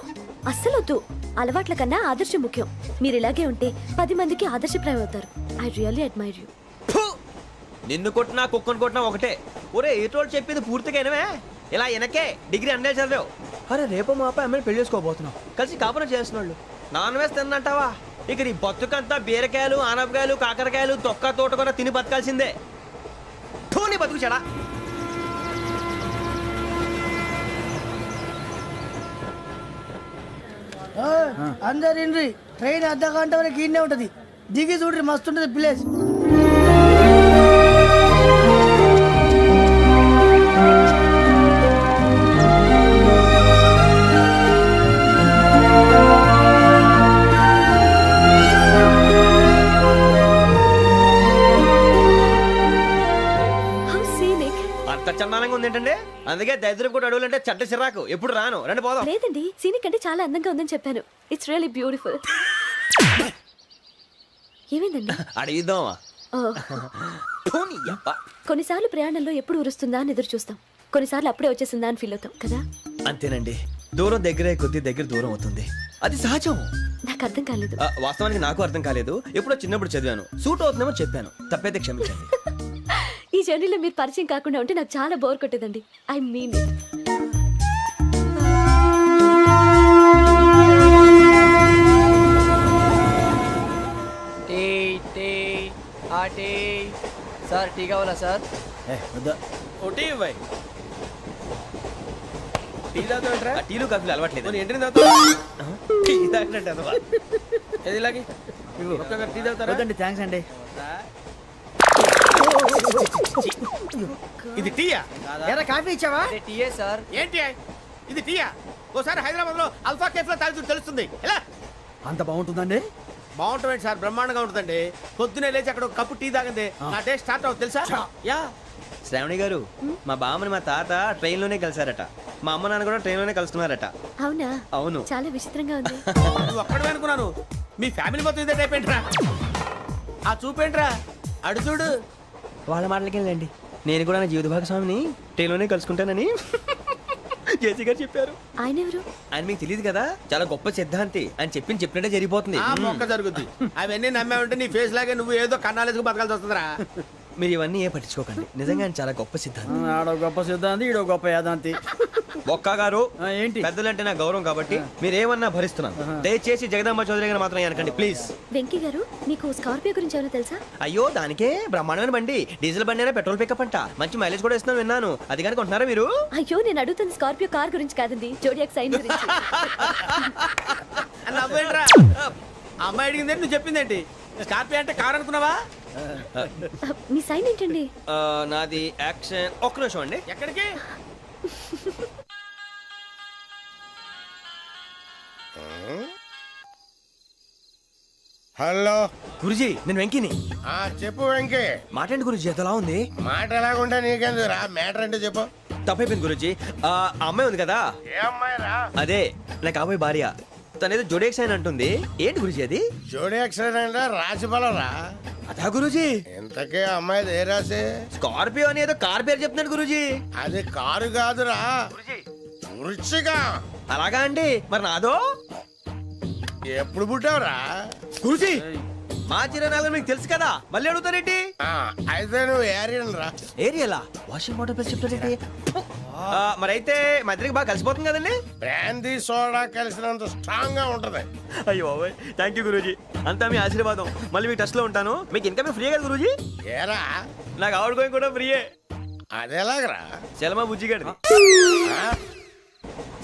అస్సలు వద్దు. అలవాట్ల కన్నా ఆదర్శం ముఖ్యం. మీరు ఇలాగే ఉంటే 10 మందికి ఆదర్శప్రాయం అవుతారు. I really admire you. నిన్ను కొట్టినా కుక్కను కొట్టినా ఒకటే. ఒరే ఏటోళ్ళు చెప్పింది పూర్తిగా వినవే. ఇలా వెనకే డిగ్రీ అన్నే చదివావు. అరే రేపు మా అబ్బాయి అమ్మాయిని పెళ్లి చేసుకోబోతున్నావు. కలిసి కాపురం చేసిన వాళ్ళు నాన్ వెజ్ తిన్నంటావా? ఇక నీ బతుకంతా బీరకాయలు ఆనపకాయలు కాకరకాయలు తొక్క తోట కూడా తిని బతకాల్సిందే. నీ బతుకు చెడా. అందరు ఇండ్రి ట్రైన్ అర్ధ గంట వరకు ఇన్నే ఉంటది. దిగి చూడ్రి మస్తు ఉంటది ప్లేస్. అంత చందానంగా ఉంది ఏంటండి? అందుకే దరిద్రం కూడా అడవులంటే చెడ్డ చిరాకు. ఎప్పుడు రాను. రండి పోదాం. లేదండి సీనిక్ అంటే చాలా అందంగా ఉందని చెప్పాను. It's really beautiful. ఏమైందండి? అడిగిద్దామా? కొన్నిసార్లు ప్రయాణంలో ఎప్పుడు ఉరుస్తుందా అని ఎదురు చూస్తాం. కొన్నిసార్లు అప్పుడే వచ్చేసిందా అని ఫీల్ అవుతాం కదా. అంతేనండి. దూరం దగ్గరే కొద్ది దగ్గర దూరం అవుతుంది. అది సహజం. నాకు అర్థం కాలేదు. వాస్తవానికి నాకు అర్థం కాలేదు. ఎప్పుడో చిన్నప్పుడు చదివాను. సూట్ అవుతుందేమో చెప్పాను. తప్పైతే క్షమించండి. ఈ జర్నీలో మీరు పరిచయం కాకుండా ఉంటే నాకు చాలా బోర్ కొట్టేదండి. I mean it. Sir tea కావాలా సార్? ఒకటి ఇవ్వాలి. టీ తాగుతాంట్రా? టీలు కాఫీలు అలవాట్లేదు. ఎంట్రీ తాగుతా టీ తాగినట్టు అదవా. ఏది ఇలాగే ఒక్కొక్కరు టీ తాగుతారా? థ్యాంక్స్ అండి. ఇది టీయా? ఎరా కాఫీ ఇచ్చావా? టీయే సార్. ఏంటి ఇది టీయా ఓసారి హైదరాబాద్ లో అల్ఫా కేఫ్ లో తాగుతూ తెలుస్తుంది ఎలా అంత బాగుంటుందండి? బాగుంటుంది సార్, బ్రహ్మాండంగా ఉంటుందండి. పొద్దునే లేచి అక్కడ ఒక కప్పు టీ తాగింది నా డే స్టార్ట్ అవుతుంది తెలుసా? యా శ్రావణి గారు, మా బామ్మని మా తాత ట్రైన్ లోనే కలిసారట. మా అమ్మ నాన్న కూడా ట్రైన్ లోనే కలుసుకున్నారట. అవునా? అవును. చాలా విచిత్రంగా ఉంది. నువ్వు ఒక్కడే అనుకున్నాను, మీ ఫ్యామిలీ మొత్తం ఇదే టైప్ ఏంట్రా? ఆ చూపేంట్రా అడు చూడు. వాళ్ళ మాటలకి వెళ్ళండి. నేను కూడా నా జీవిత భాగస్వామిని ట్రైన్ లోనే కలుసుకుంటానని జేసీ గారు చెప్పారు. ఆయన ఎవరు? ఆయన మీకు తెలియదు కదా, చాలా గొప్ప సిద్ధాంతి అని చెప్పినట్టే జరిగిపోతుంది. ఆ మొక్క జరుగుద్ది. అవన్నీ నమ్మే ఉంటే నీ ఫేస్ లాగే నువ్వు ఏదో కన్నాలేసుకు బతకాల్సి వస్తుందిరా. మీరు ఇవన్నీ ఏ పట్టించుకోకండి. నిజంగా ఆయన చాలా గొప్ప సిద్ధాంతి. ఆడో గొప్ప సిద్ధాంతి, ఈడో గొప్ప యాదాంతి. ఒక్క గారు ఏంటి? పెద్దలంటే నా గౌరవం కాబట్టి మీరు ఏమన్నా భరిస్తున్నాను. దయచేసి జగదాంబ చౌదరి గారు మాత్రం అనకండి ప్లీజ్. వెంకీ గారు, మీకు స్కార్పియో గురించి ఏమైనా తెలుసా? అయ్యో దానికే బ్రహ్మాండమైన బండి, డీజిల్ బండి అయినా పెట్రోల్ పికప్ అంట, మంచి మైలేజ్ కూడా ఇస్తున్నాను విన్నాను. అది కానీ కొంటున్నారా మీరు? అయ్యో, నేను అడుగుతుంది స్కార్పియో కార్ గురించి కాదండి, జోడియాక్ సైన్ గురించి. నవ్వేంట్రా? అమ్మాయి అడిగింది నువ్వు చెప్పిందేంటి? స్కార్పియో అంటే కారు అనుకున్నావా? మీ సైన్ ఏంటండి? నాది యాక్షన్. ఒక్క నిమిషం అండి. ఎక్కడికి? హలో గురుజీ, నేను వెంకిని. చెప్పు వెంకీ. మాటండి గురుజీ, అదలా ఉంది. మాట ఎలాగుంటా నీకెందుకు రా, మ్యాటర్ అంటే చెప్పు. తప్పైపోయింది గురుజీ. ఆ అమ్మాయి ఉంది కదా, ఏ అమ్మాయి రా? అదే నా కాబోయే భార్య. తనేదో జోడేక్స్ అని అంటుంది. ఏంటి గురుజీ అది? జోడి యాక్సిడెంట్ రాసి బలరా? అదా గురుజీ. ఇంతకే అమ్మాయి ఏ రాసి? స్కార్పియో అని ఏదో కార్ పేరు చెప్తున్నాడు గురుజీ. అది కారు కాదురా, వృచ్చిగా. అలాగా అండి, మరి నాదో? ఎప్పుడు పుట్టావురా? గురుజీ, మా చిరనాలు మీకు తెలుసు కదా, మళ్ళీ అడుగుతారేంటి? అయితే నువ్వు ఏరియన్ రా. ఏరియాలా? వాషింగ్ వాటర్ పేరు చెప్తారేంటి? మరైతే మా ఇద్దరికి బాగా కలిసిపోతుంది కదండి. బ్రాందీ సోడా కలిసినంత స్ట్రాంగ్ గా ఉంటది. అయ్యో థ్యాంక్ యూ గురూజీ, అంతా మీ ఆశీర్వాదం. మళ్ళీ మీకు టచ్ లో ఉంటాను. మీకు ఇన్కమ్ ఫ్రీ కదా గురూజీ? ఏరా, నాకు అవుట్ గోయింగ్ కూడా ఫ్రీయే. అదేలాగరా? చలమా బుజ్జి గారిది.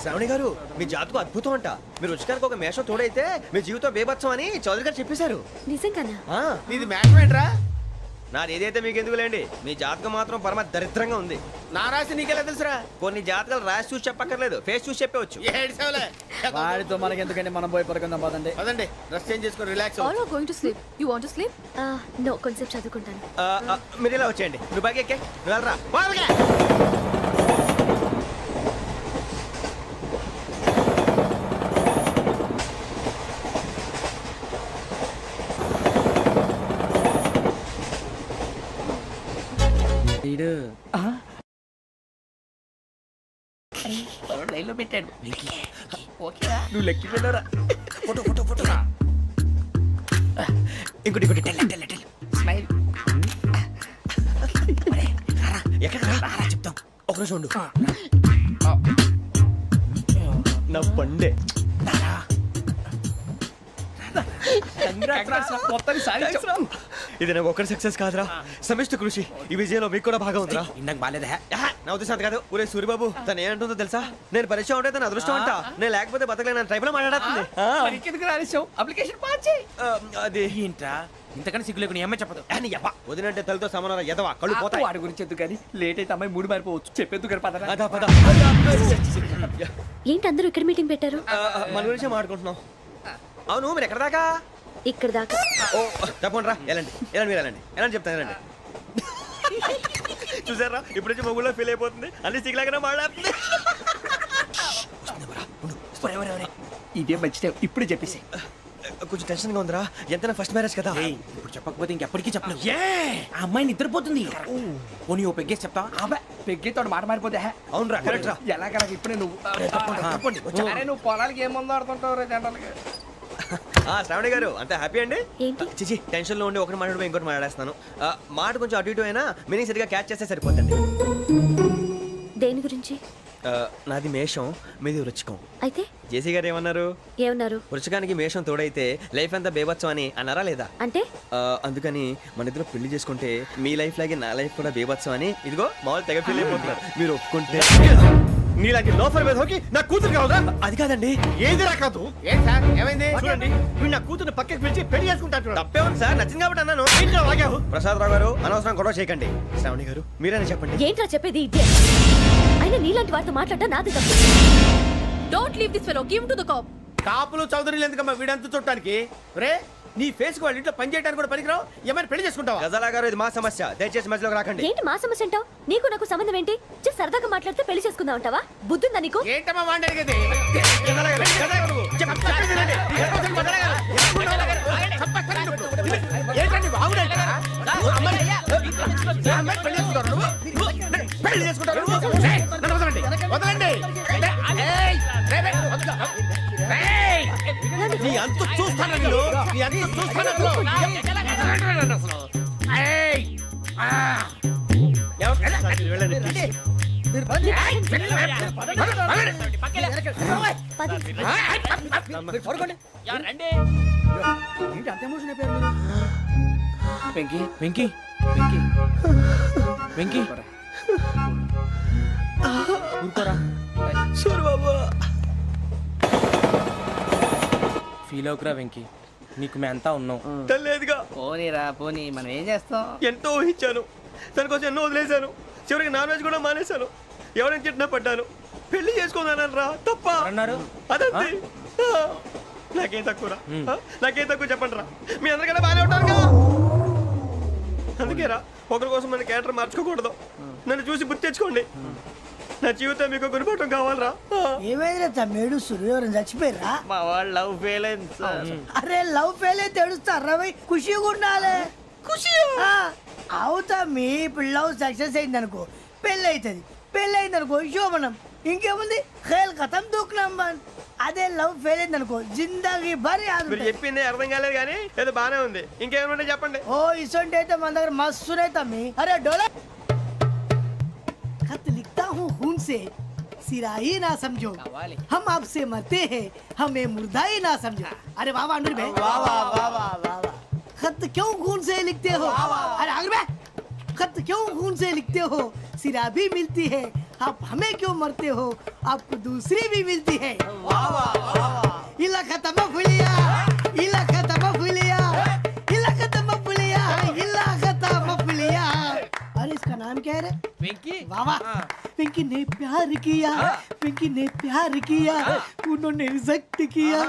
శ్రావణి గారు, మీ జాతకు అద్భుతం అంట. మీరు రుచికారికి ఒక మేషం తోడైతే మీ జీవితం బేబత్సం అని చౌదరి గారు చెప్పేశారు. నిజంగానా? నీది మ్యాటర్ ఏంట్రా? నాది ఏదైతే మీకు ఎందుకు లేండి, మీ జాతకం మాత్రం పరమ దరిద్రంగా ఉంది. నా రాసి నీకెలా తెలుసురా? కొన్ని జాతకాలు రాసి చూసి చెప్పక్కర్లేదు, ఫేస్ చూసి చెప్పవచ్చు. ఏడ్చావులే. వాడితో మనకి ఎందుకండి, మనం పోయి పడుకుందాం పదండి. పదండి, డ్రెస్ చేంజ్ చేసుకొని relax. All are going to sleep. You want to sleep? No, కొంచెం చదువుకుంటాను. మీరు ఇలా వచ్చేయండి. నువ్వు బాగా ఎక్కే, నువ్వు వెళ్ళరా. లైన్లో పెట్టాడు. నువ్వు లెక్కి వెళ్ళరా. Photo photo photo. ఇంకోటి ఇంకోటి. స్మైల్. ఎక్కడ రా చెప్తాం. ఒక రోజు ఉండు. నా పండే. ఇది నాకు ఒక్కరి సక్సెస్ కాదురా, సమిష్టి కృషి. ఈ విజయంలో మీకు కూడా భాగం ఉందిరా. ఇందాక బాగాలేదా? నా ఉద్దేశం అది కాదు. ఊరే సూరిబాబు, తను ఏమంటుందో తెలుసా? నేను పరిచయం ఉంటే తన అదృష్టం అంట. నేను లేకపోతే బతకలేను ట్రైబ్ లో మాట్లాడుతుంది. అప్లికేషన్ పాస్ చేయి. అది ఏంట్రా ఇంతకన్నా సిగ్గు లేకుండా ఏమై చెప్పదు. వదినంటే తలతో సమానం ఎదవా, కళ్ళు పోతాయి. వాడి గురించి ఎందుకు కానీ లేట్ అయితే అమ్మాయి మూడు మారిపోవచ్చు. చెప్పేందుకు కానీ పద. అదా పద. ఏంటి అందరూ ఇక్కడ మీటింగ్ పెట్టారు? మన గురించే మాట్లాడుకుంటున్నాం. అవును, మీరు ఎక్కడ దాకా? ఇక్కడ దాకా. ఓ తప్పకుండా రా, వెళ్ళండి వెళ్ళండి, మీరు వెళ్ళండి వెళ్ళండి, చెప్తాను వెళ్ళండి. చూసారా, ఇప్పుడు నుంచి మొగుల్లో ఫీల్ అయిపోతుంది. అన్ని సిగ్లాగానే మాట్లాడుతుంది. ఇదే మంచి టైం, ఇప్పుడు చెప్పేసి. కొంచెం టెన్షన్ గా ఉందిరా, ఎంతైనా ఫస్ట్ మ్యారేజ్ కదా. ఇప్పుడు చెప్పకపోతే ఇంకెప్పటికీ చెప్పలేవు. ఆ అమ్మాయి నిద్రపోతుంది. పోనీ ఓ పెగ్గేసి చెప్తా. పెగ్గేతో మాట మారిపోతే. అవునరా, కరెక్ట్ రా. ఎలాగలా ఇప్పుడే నువ్వు నువ్వు పొలాలకి ఏం మందు ఆడుతుంటావు రే జనరల్గా. శ్రావణి గారు, అంత హ్యాపీ అండి? ఏంటి? చిచి, టెన్షన్ లో ఉండి ఒకటి మాట్లాడిపోయి ఇంకోటి మాట్లాడేస్తాను. మాట కొంచెం అటు ఇటు అయినా మీనింగ్ సరిగా క్యాచ్ చేస్తే సరిపోతుంది. దేని గురించి? నాది మేషం, మీది వృచ్చికం. అయితే జేసీ గారు ఏమన్నారు? ఏమన్నారు? వృచ్చికానికి మేషం తోడైతే లైఫ్ అంతా బేబత్సం అని అన్నారా లేదా? అంటే అందుకని మన ఇద్దరు పెళ్లి చేసుకుంటే మీ లైఫ్ లాగే నా లైఫ్ కూడా బేబత్సం అని ఇదిగో మామూలు తెగ ఫీల్ అయిపోతున్నారు. మీరు ఒప్పుకుంటే నీలాంటి లోఫర్ మీద హోకి నా కూతురు కావదా? అది కాదండి. ఏది రాకాదు. ఏం సార్ ఏమైంది? చూడండి, వీడు నా కూతురు పక్కకి పిలిచి పెళ్లి చేసుకుంటాడు. తప్పే ఉంది సార్, నచ్చింది కాబట్టి అన్నాను. ఏంటో వాగావు? ప్రసాద్ రావు గారు, అనవసరం గొడవ చేయకండి. శ్రావణి గారు, మీరైనా చెప్పండి. ఏంట్రా చెప్పేది? ఇదే అయినా నీలాంటి వారితో మాట్లాడటం నాది తప్పు. Don't leave this fellow. Give him to the cop. కాపులు చౌదరులు ఎందుకమ్మా వీడంతా చుట్టానికి రే నీ ఫేస్ కు వాళ్ళ ఇంట్లో పని చేయడానికి కూడా పనికిరావు ఏమైనా పెళ్లి చేసుకుంటావా గజాలా గారు ఇది మా సమస్య, దయచేసి మధ్యలోకి రాకండి. ఏంటి మా సమస్య అంటావు? నీకు నాకు సంబంధం ఏంటి? జస్ట్ సరదాగా మాట్లాడితే పెళ్లి చేసుకుందాం అంటావా? బుద్ధుందా నీకు? ఏంటమ్మా వాడి అడిగేది పెళ్లి చేసుకుంటారు వదలండి నీ అంత చూస్తాను నీ అంత చూస్తాను ఏంటి అంత ఎమోషన్ అయిపోయారు మీరు? వెంకీ వెంకీ వెంకీ వెంకీ ఊరుకోరా. ఫీల్ అవుకురా వెంకీ, నీకు మేమంతా ఉన్నాం. తెలియదుగా, పోనీరా పోనీ, మనం ఏం చేస్తాం? ఎంతో ఊహించాను, దానికోసం ఎన్నో వదిలేశాను, చివరికి నాన్ వెజ్ కూడా మానేశాను. ఎవరైనా తిట్టినా పడ్డాను, పెళ్లి చేసుకోదానని రా తప్ప అన్నారు అదంతే. నాకేం తక్కువ నాకేం తక్కువ చెప్పండి రా, మీ అందరికన్నా బాగానే ఉంటారు కదా. అందుకే రా, ఒకరి కోసం మన క్యారెక్టర్ మార్చుకోకూడదు. నన్ను చూసి గుర్తు తెచ్చుకోండి. నా జీవితం మీకు గురిపటం కావాలరా. ఏమైనా తమ్మేడు సురవరం చచ్చిపోయిరా? మా వాళ్ళు లవ్ ఫెయిల్ అయింది సార్. అరే లవ్ ఫెయిల్ అయితే ఏడుస్తారా? ఖుషిగా ఉండాలి. ఖుషి అవుతా మీ పిల్లవు సక్సెస్ అయింది అనుకో పెళ్ళి అవుతుంది, పెళ్ళి అయింది అనుకో శోభనం, ఇంకేముంది ఖేల్ కథం దూకునాం బాన్. అదే లవ్ ఫెయిల్ అయింది అనుకో జిందగీ భరి. మీరు చెప్పింది అర్థం కాలేదు కానీ ఏదో బానే ఉంది. ఇంకేమైనా చెప్పండి. ఓ ఇసొంటి అయితే మన దగ్గర మస్తునే తమ్మి. అరే డోలా खत लिखता हूँ खून से सिरा ही ना समझो, हम आपसे मरते हैं हमें मुर्दा ही ना समझो. अरे वाह वाह अनुर भाई, वाह वाह वाह वाह वाह. खत क्यों खून से लिखते हो? अरे अनुर भाई, खत क्यों खून से लिखते हो? सिरा भी मिलती है, आप हमें क्यों मरते हो? आपको दूसरी भी मिलती है. वाह वाह वाह. इला खत्म फुलिया, इला खत्म फुलिया, इला खत्म फुलिया, इला खत्म फुलिया. अरे इसका नाम क्या है रे? వెంకీ वाह पिंकी ने प्यार किया, पिंकी ने प्यार किया, उन्होंने रिजेक्ट किया,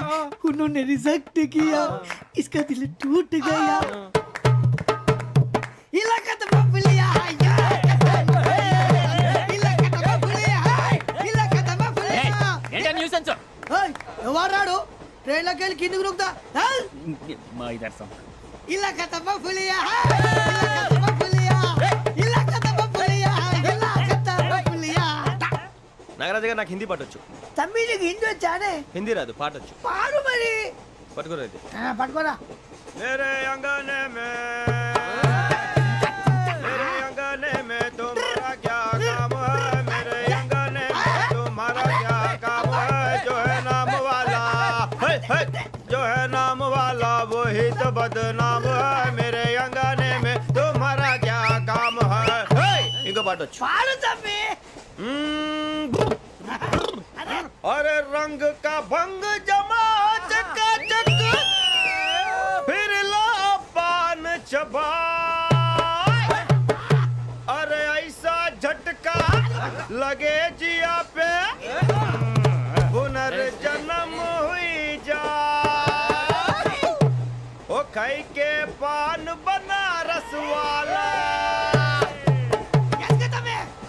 उन्होंने रिजेक्ट किया, इसका दिल टूट गया. इलाका तो बबलिया इलाका तो बबलिया इलाका तो बबलिया. ఏంటా న్యూసెన్స్? ओए ఎవరాడు ట్రైన్ లోకి వెళ్ళి కిందికి రుకుతా? మా ఇదర్సం इलाका तो बबलिया इलाका तो बबलिया इलाका तो बबलिया इलाका तो बबलिया. నాగరాజు గారు నాకు హిందీ పాటొచ్చు. తమ్మి నీకు హిందీ వచ్చానే? హిందీ రాదు, పాటొచ్చు. పాడు మరి. పట్టుకోలేదు. పట్టుకోరా. मेरे अंगने में मेरे अंगने में तुम्हारा क्या काम है? मेरे अंगने में तुम्हारा क्या काम है? जो है नाम वाला जो है नाम वाला वही तो बदनाम है. मेरे अंगने में तुम्हारा क्या काम है? इनको बाटो పాడు తమ్మి. अरे रंग का भंग जमा चकाचक फिर ला पान चबा. अरे ऐसा झटका लगे जिया पे पुनर्जन्म हुई जा. ओ खाई के पान बनारस वाला,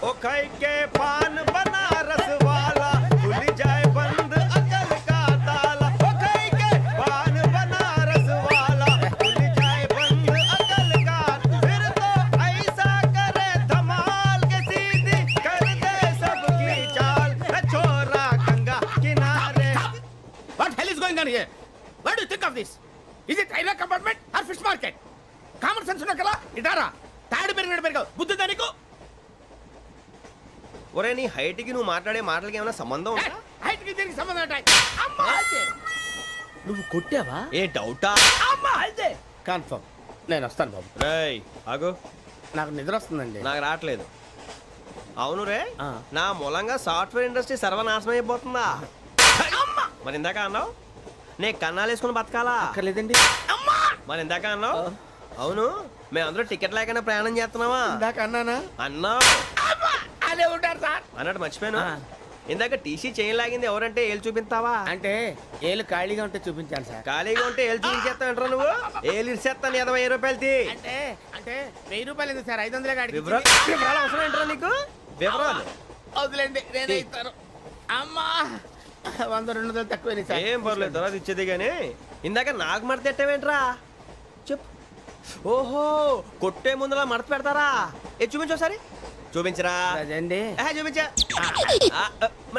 ओ खाई के पान बनारस वाला खुल जाए बंद अकल का ताला. ओ खाई के पान बनारस वाला खुल जाए बंद अकल का. फिर तो ऐसा करे धमाल के सीधी कर दे सबकी चाल. छोरा गंगा किनारे. What hell is going on here? What do you think of this? Is it railway compartment or fish market? Common sense ఉన్న కదా ఇటారా తాడు పెరిగావు బుద్ధి దానికి. ఒరే నీ హైట్ కి నువ్వు మాట్లాడే మాటలకి ఏమైనా సంబంధం ఉందా? హైట్ కి దీనికి సంబంధం ఉంటాయి. అమ్మా అయితే నువ్వు కొట్టావా? ఏ డౌటా? అమ్మా అయితే కన్ఫర్మ్ నేను వస్తాను బాబు. రేయ్ ఆగు, నాకు నిద్ర వస్తుందండి. నాకు రావట్లేదు. అవును రే, నా మూలంగా సాఫ్ట్వేర్ ఇండస్ట్రీ సర్వనాశనం అయిపోతుందా? మరి ఇందాక అన్నావు నే కన్నాలు వేసుకుని బతకాలా? అక్కర్లేదండి. మరి ఇందాక అన్నావు అవును మేమందరూ టికెట్ లేకుండా ప్రయాణం చేస్తున్నావా? ఇందాక అన్నానా? అన్నావు. బాగానే ఉంటారు సార్. అన్నట్టు మర్చిపోయాను, ఇందాక టీసీ చేయి లాగింది ఎవరంటే ఏళ్ళు చూపిస్తావా? అంటే ఏళ్ళు ఖాళీగా ఉంటే చూపించాను సార్. ఖాళీగా ఉంటే ఏళ్ళు చూపించేస్తావు నువ్వు. ఏళ్ళు ఇచ్చేస్తాను 20 రూపాయలు తీ. అంటే 1000 రూపాయలు ఎందుకు సార్? 500 కాడికి వివరాలు అవసరం ఏంట్రా నీకు? వివరాలు వదిలేండి, నేనే ఇస్తాను. అమ్మా 100-200 తక్కువ సార్. ఏం పర్లేదు, తర్వాత ఇచ్చేది కానీ ఇందాక నాకు మడత ఎట్టవేంట్రా చెప్పు. ఓహో, కొట్టే ముందులా మడత పెడతారా? ఏ చూపించు ఒకసారి. చూపించరా? అదండి. చూపించా.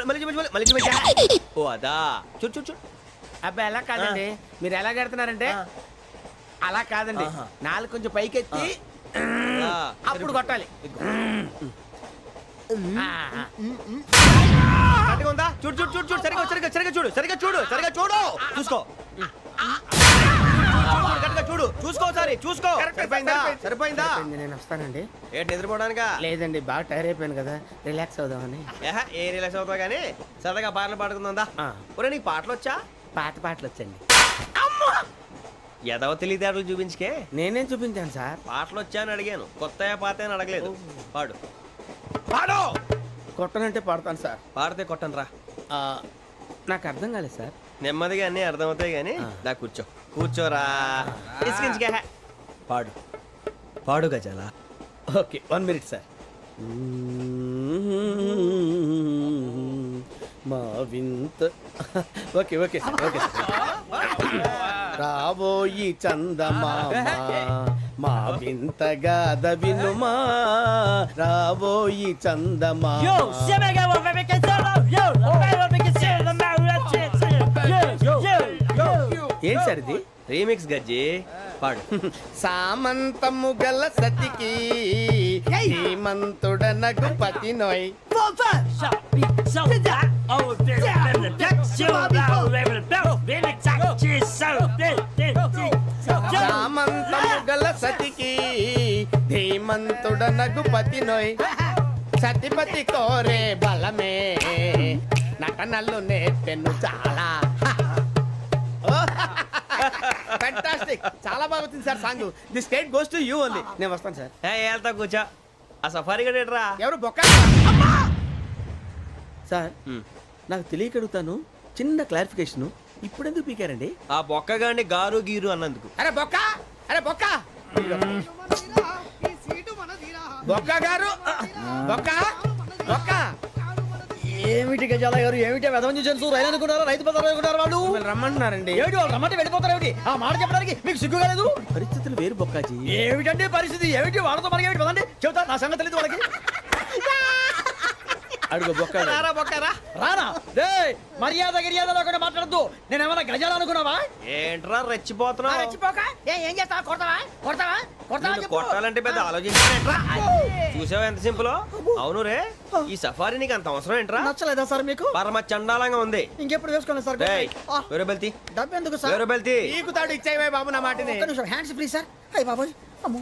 మళ్ళీ చూపించు, మళ్ళీ చూపించా. ఓ అదా, చూడు చూడు చూడు. అబ్బాయి ఎలా కాదండి, మీరు ఎలా కడుతున్నారంటే అలా కాదండి. నాలుగు కొంచెం పైకెత్తి అప్పుడు కొట్టాలి. కరెక్ట్గా ఉందా? చూడు చూడు చూడు చూడు, సరిగా సరిగా సరిగా చూడు, సరిగా చూడు, సరిగా చూడు, చూసుకో. కరెక్ట్గా చూడు, చూసుకో ఒకసారి, చూసుకో. సరిపోయిందా? సరిపోయిందా? నేను వస్తానండి. ఏంటి నిద్రపోవడానికా? లేదండి, బాగా టైర్ అయిపోయాను కదా, రిలాక్స్ అవుదామని. ఏ రిలాక్స్ అవుతావు కానీ సరదాగా పాటలు పాడుకుందా? ఒరే నీకు పాటలు వచ్చా? పాటలు వచ్చండి. ఎదవ తెలివితేటలు చూపించుకే. నేనేం చూపించాను సార్? పాటలు వచ్చా అని అడిగాను, కొత్త పాత అని అడగలేదు. పాడు పాడు. కొట్టనంటే పాడతాను సార్. పాడితే కొట్టను రా. నాకు అర్థం కాలేదు సార్. నెమ్మదిగా అన్నీ అర్థమవుతాయి కానీ దా కూర్చో. కూర్చోరా. ఇసుకించుకే. పాడు పాడు గజాల. Okay, 1 minute sir. మా వింత. Okay okay sir, okay sir. రాబోయి చందమామ మా వింత గాథ వినుమా, రాబోయి చందమామ. ఏంటి సార్ ఇది? రీమిక్స్ గజ్జి. పాడు. సామంతము గల సతికి హేమంతుడనగు పతి నోయ్. సామంతము గల సతికి ధీమంతుడనగు పతి నోయ్. సతిపతి కోరే బలమే నటనలు నేర్పెను చాలా. ఫ్యాంటాస్టిక్, చాలా బాగా వచ్చింది sir song. The state goes to you only. నేను వస్తాను సార్. వెళ్తా కూర్చో. ఆ సఫారీ గడేట్రా. ఎవరు బొక్క సార్? నాకు తెలియక అడుగుతాను, చిన్న క్లారిఫికేషన్. ఇప్పుడు ఎందుకు పీకారండి? ఆ బొక్కగాండి గారు గీరు అన్నందుకు. అరే బొక్క, అరే బొక్క, బొక్క గారు, బొక్క బొక్క. ఏమిటి గజాల గారు, ఏమిటి వెదవం చూసాను రైలు అనుకున్నారా, రైతు బజార్ అనుకున్నారు వాళ్ళు? రమ్మంటున్నారండి. ఏమిటి వాళ్ళు రమ్మంటే వెళ్ళిపోతారు? ఏమిటి ఆ మాట చెప్పడానికి మీకు సిగ్గు కాలేదు? పరిస్థితులు వేరు బొక్కాజీ. ఏమిటంటే పరిస్థితి ఏమిటి? వాళ్ళతో మనకి ఏమిటి పదండి, చెబుతా నా సంగతి తెలియదు వాళ్ళకి. అడుగు బొక్క. రారా బొక్కరా. రానా రే, మర్యాద గిర్యాద లేకుండా మాట్లాడద్దు. నేనేమన్నా గజాలు అనుకున్నావా? ఏంట్రా రెచ్చిపోతున్నావు? ఏం చేస్తావా? కొడతావా కొడతావా కొడతావా? నిన్ను కొట్టాలంటే పెద్ద ఆలోచించానేంట్రా. చూసావా ఎంత సింపుల్. అవును రే, ఈ సఫారీ నీకు అంత అవసరం ఏంట్రా? నచ్చలేదా సార్ మీకు? పరమ చండాలంగా ఉంది. ఇంకెప్పుడు వేసుకోండి సార్. వేరే బెల్తి, డబ్బు ఎందుకు సార్? వేరే బెల్తి. నీకు తాడు ఇచ్చేవే బాబు నా మాటని. Hands free sir. అయ్యి బాబోయ్, అమ్మో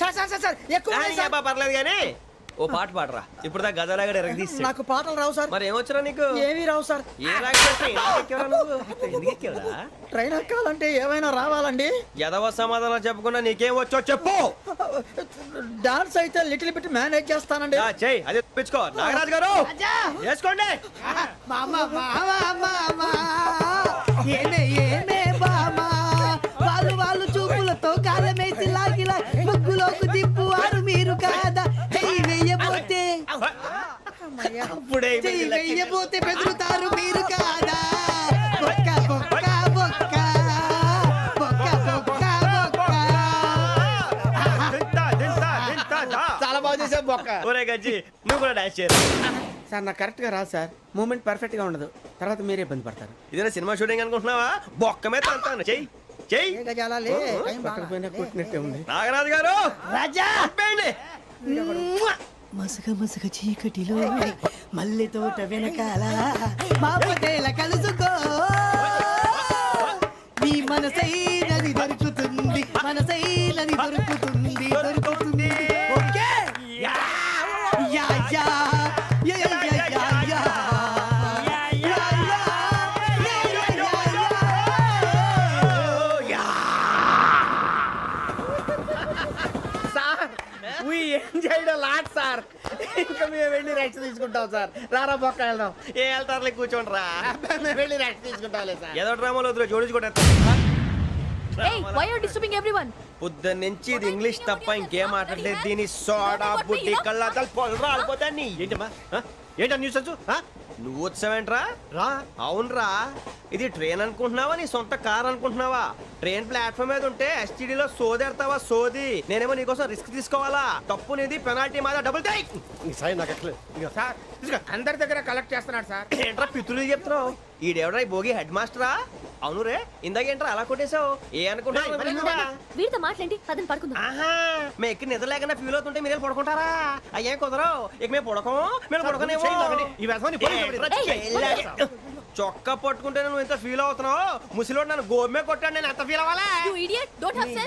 సార్ సార్ సార్ సార్ ఎక్కువ ఉన్నాయి సార్. పర్లేదు కానీ ఓ పాట పాడరా. ఇప్పుడు దా గదలాగడ ఎరగదీసి. నాకు పాటలు రావు సార్. మరి ఏమొచ్చరా నీకు? ఏమీ రావు సార్. ఏ రాకెవరా? ట్రైన్ ఎక్కాలంటే ఏమైనా రావాలండి. ఎదవ సమాధానం చెప్పకుండా నీకేం వచ్చో చెప్పు. డాన్స్ అయితే లిటిల్ బిట్ మేనేజ్ చేస్తానండి. చెయ్యి, అదే తెప్పించుకో. నాగరాజు గారు వేసుకోండి. వాళ్ళు చూపులతో కాలమేసి లాగిలా ముగ్గులోకి తిప్పువారు మీరు కాదా? వెయ్యబోతే బెదురుతారు మీరు కాదా? బొక్క బొక్క బొక్క బొక్క బొక్క. చాలా బాగా చేసావు బొక్క. ఒరే గజ్జి, నువ్వు కూడా డాన్స్ చేయరు. సార్ నాకు కరెక్ట్ గా రాదు సార్. మూమెంట్ పర్ఫెక్ట్ గా ఉండదు, తర్వాత మీరే ఇబ్బంది పడతారు. ఇదేనా సినిమా షూటింగ్ అనుకుంటున్నావా? బొక్క మీద తంతాను. చెయ్యి చెయ్యి. పక్కన కొట్టినట్టే ఉంది. నాగరాజు గారు రాజా చెప్పండి. మసగ మసగ చీకటిలో మల్లె తోట వెనకాల మా పటేల కలుసుకో. నీ మనసైనది దొరుకుతుంది, మనసైనది దొరుకుతుంది, దొరుకుతుంది. Okay yeah yeah yeah yeah yeah yeah yeah. Sir we enjoyed a lot sir. ఇంకా మేము వెళ్ళి రెస్ట్ తీసుకుంటాం సార్. రారా పక్క వెళ్దాం. ఏ వెళ్తారులే కూర్చోండి రా. మేము వెళ్ళి రెస్ట్ తీసుకుంటాంలే సార్. ఏదో డ్రామాలో వద్దు జోడించుకుంటా. Hey, why are you disturbing everyone? పొద్దున్న నుంచి ఇది ఇంగ్లీష్ తప్ప ఇంకేం మాట్లాడలేదు. దీని సోడా బుద్ధి కళ్ళ పొలం రాలిపోతా నీ. ఏంటమ్మా ఏంటా న్యూస్ వచ్చు నువ్వు వచ్చావేంట్రా? రా అవునరా, ఇది ట్రైన్ అనుకుంటున్నావా నీ సొంత కార్ అనుకుంటున్నావా? ట్రైన్ ప్లాట్ఫామ్ మీద ఉంటే ఎస్టీడీలో సోదేడతావా సోది. నేనేమో నీకోసం రిస్క్ తీసుకోవాలా? తప్పు నీది, పెనాల్టీ మాదా, డబుల్ టై. ఈ సాయి నాకు ఎక్కలేదు ఇక సార్ అందరి దగ్గర కలెక్ట్ చేస్తున్నాడు సార్. ఏంట్రా పితులు చెప్తున్నావు? ఈడెవడ్రా ఈ భోగి హెడ్ మాస్టరా? అవును రే, ఇందాకేంట్రా అలా కొట్టేశావు? ఏ అనుకుంటున్నావు? వీడితో మాట్లాడి పదని పడుకుందాం. ఆహా, మేము ఎక్కి నిద్ర లేకుండా ఫీల్ అవుతుంటే మీరే పడుకుంటారా? అయ్యేం కుదరవు. ఇక మేము పడకము, మేము పడకనేమో. ఈ వ్యసనాన్ని పోలీసులు చొక్కా పట్టుకుంటే నువ్వు ఇంత ఫీల్ అవుతున్నావు. ముసిలోడు నన్ను గోమే కొట్టాడు, నేను ఎంత ఫీల్ అవ్వాలా? You idiot! Don't have sense.